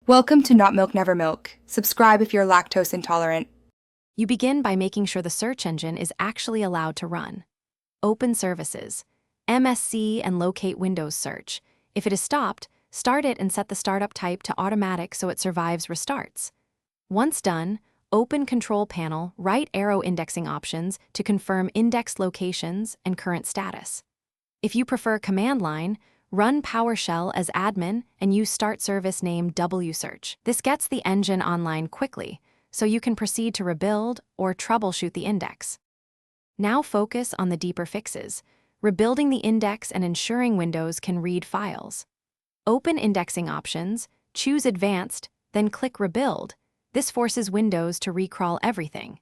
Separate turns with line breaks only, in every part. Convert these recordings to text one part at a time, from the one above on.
Welcome to Not Milk Never Milk. Subscribe if you're lactose intolerant.
You begin by making sure the search engine is actually allowed to run. Open Services, MSC, and locate Windows Search. If it is stopped, start it and set the startup type to automatic so it survives restarts. Once done, open Control Panel, right arrow indexing options to confirm index locations and current status. If you prefer command line, run PowerShell as admin and use start service name wsearch. This gets the engine online quickly, so you can proceed to rebuild or troubleshoot the index. Now focus on the deeper fixes, rebuilding the index and ensuring Windows can read files. Open indexing options, choose Advanced, then click Rebuild. This forces Windows to recrawl everything.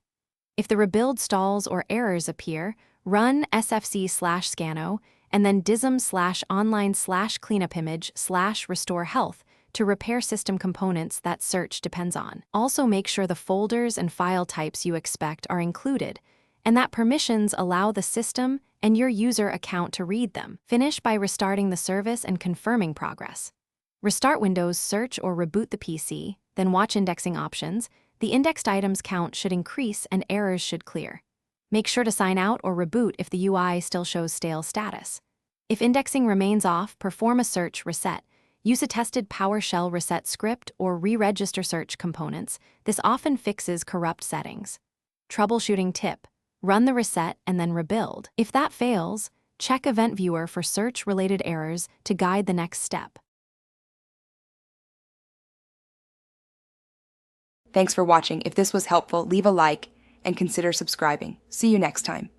If the rebuild stalls or errors appear, run sfc/scano and then dism/online/cleanupimage/restore health to repair system components that search depends on. Also make sure the folders and file types you expect are included, and that permissions allow the system and your user account to read them. Finish by restarting the service and confirming progress. Restart Windows Search or reboot the PC, then watch indexing options. The indexed items count should increase and errors should clear. Make sure to sign out or reboot if the UI still shows stale status. If indexing remains off, perform a search reset. Use a tested PowerShell reset script or re-register search components. This often fixes corrupt settings. Troubleshooting tip: run the reset and then rebuild. If that fails, check Event Viewer for search-related errors to guide the next step.
Thanks for watching. If this was helpful, leave a like and consider subscribing. See you next time.